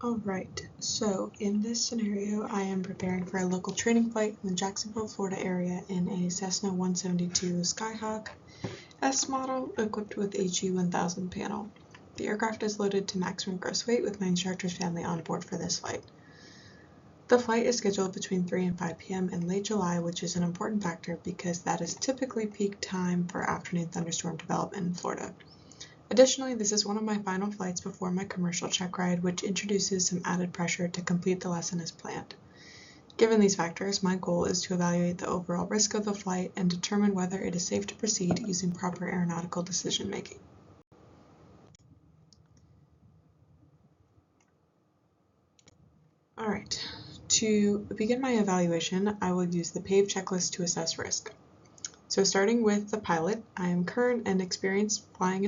Alright, so in this scenario, I am preparing for a local training flight in the Jacksonville, Florida area in a Cessna 172 Skyhawk S model equipped with a G1000 panel. The aircraft is loaded to maximum gross weight with my instructor's family on board for this flight. The flight is scheduled between 3 and 5 p.m. in late July, which is an important factor because that is typically peak time for afternoon thunderstorm development in Florida. Additionally, this is one of my final flights before my commercial check ride, which introduces some added pressure to complete the lesson as planned. Given these factors, my goal is to evaluate the overall risk of the flight and determine whether it is safe to proceed using proper aeronautical decision making. Alright, to begin my evaluation, I will use the PAVE checklist to assess risk. So starting with the pilot, I am current and experienced flying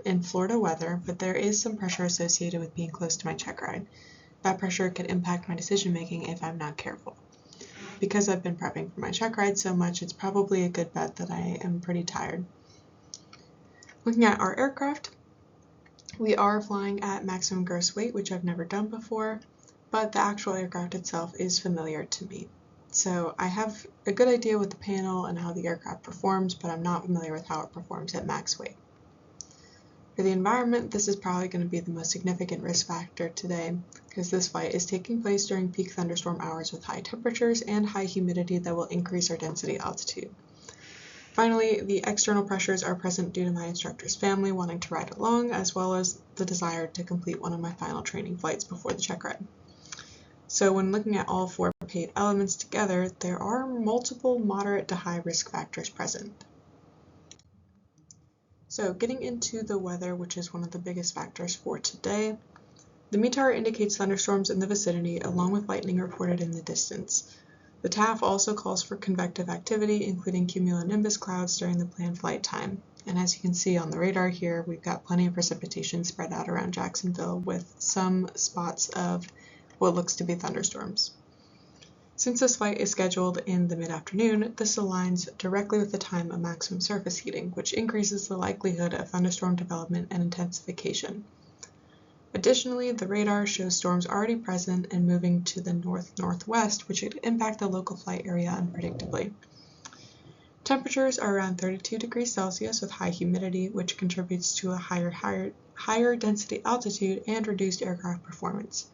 in Florida weather, but there is some pressure associated with being close to my check ride. That pressure could impact my decision making if I'm not careful. Because I've been prepping for my check ride so much, it's probably a good bet that I am pretty tired. Looking at our aircraft, we are flying at maximum gross weight, which I've never done before, but the actual aircraft itself is familiar to me. So I have a good idea with the panel and how the aircraft performs, but I'm not familiar with how it performs at max weight. For the environment, this is probably going to be the most significant risk factor today, because this flight is taking place during peak thunderstorm hours with high temperatures and high humidity that will increase our density altitude. Finally, the external pressures are present due to my instructor's family wanting to ride along, as well as the desire to complete one of my final training flights before the check ride. So when looking at all four PAVE elements together, there are multiple moderate to high risk factors present. So getting into the weather, which is one of the biggest factors for today, the METAR indicates thunderstorms in the vicinity along with lightning reported in the distance. The TAF also calls for convective activity, including cumulonimbus clouds during the planned flight time. And as you can see on the radar here, we've got plenty of precipitation spread out around Jacksonville with some spots of what looks to be thunderstorms. Since this flight is scheduled in the mid-afternoon, this aligns directly with the time of maximum surface heating, which increases the likelihood of thunderstorm development and intensification. Additionally, the radar shows storms already present and moving to the north-northwest, which would impact the local flight area unpredictably. Temperatures are around 32 degrees Celsius with high humidity, which contributes to a higher density altitude and reduced aircraft performance.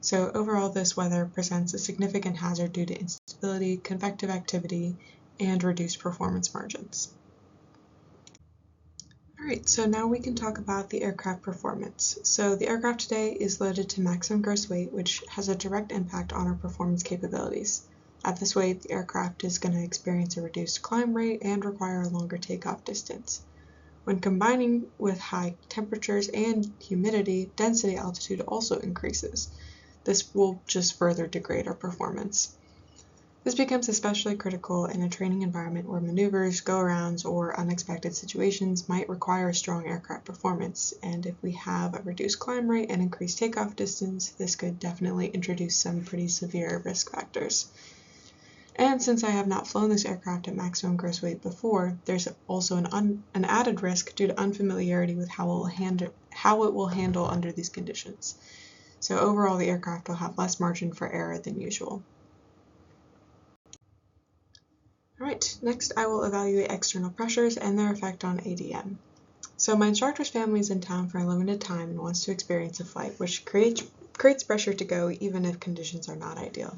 So overall, this weather presents a significant hazard due to instability, convective activity, and reduced performance margins. Alright, so now we can talk about the aircraft performance. So the aircraft today is loaded to maximum gross weight, which has a direct impact on our performance capabilities. At this weight, the aircraft is going to experience a reduced climb rate and require a longer takeoff distance. When combining with high temperatures and humidity, density altitude also increases. This will just further degrade our performance. This becomes especially critical in a training environment where maneuvers, go-arounds, or unexpected situations might require strong aircraft performance, and if we have a reduced climb rate and increased takeoff distance, this could definitely introduce some pretty severe risk factors. And since I have not flown this aircraft at maximum gross weight before, there's also an added risk due to unfamiliarity with how it will handle under these conditions. So overall, the aircraft will have less margin for error than usual. Alright, next I will evaluate external pressures and their effect on ADM. So my instructor's family is in town for a limited time and wants to experience a flight, which creates pressure to go even if conditions are not ideal.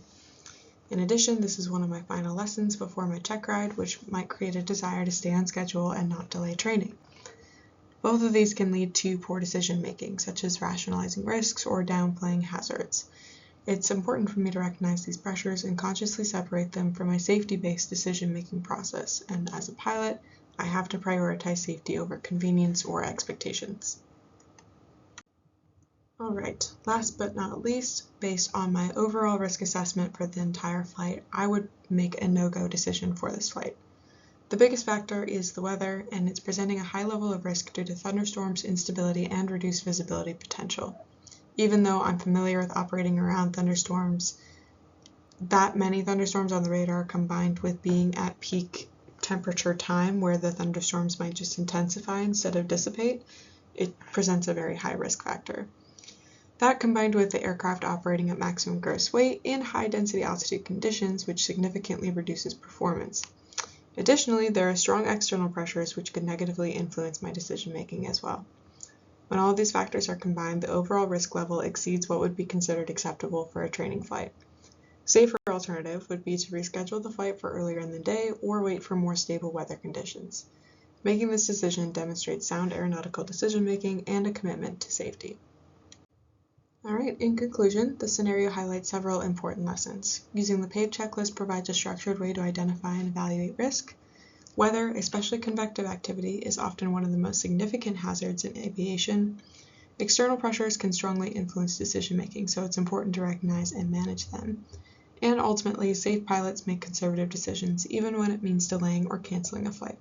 In addition, this is one of my final lessons before my check ride, which might create a desire to stay on schedule and not delay training. Both of these can lead to poor decision making, such as rationalizing risks or downplaying hazards. It's important for me to recognize these pressures and consciously separate them from my safety-based decision-making process, and as a pilot, I have to prioritize safety over convenience or expectations. Alright, last but not least, based on my overall risk assessment for the entire flight, I would make a no-go decision for this flight. The biggest factor is the weather, and it's presenting a high level of risk due to thunderstorms, instability, and reduced visibility potential. Even though I'm familiar with operating around thunderstorms, that many thunderstorms on the radar combined with being at peak temperature time where the thunderstorms might just intensify instead of dissipate, it presents a very high risk factor. That combined with the aircraft operating at maximum gross weight and high density altitude conditions, which significantly reduces performance. Additionally, there are strong external pressures which could negatively influence my decision making as well. When all of these factors are combined, the overall risk level exceeds what would be considered acceptable for a training flight. Safer alternative would be to reschedule the flight for earlier in the day or wait for more stable weather conditions. Making this decision demonstrates sound aeronautical decision making and a commitment to safety. Alright, in conclusion, the scenario highlights several important lessons. Using the PAVE checklist provides a structured way to identify and evaluate risk. Weather, especially convective activity, is often one of the most significant hazards in aviation. External pressures can strongly influence decision making, so it's important to recognize and manage them. And ultimately, safe pilots make conservative decisions, even when it means delaying or canceling a flight.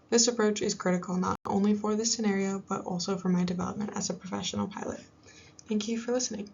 This approach is critical not only for this scenario, but also for my development as a professional pilot. Thank you for listening.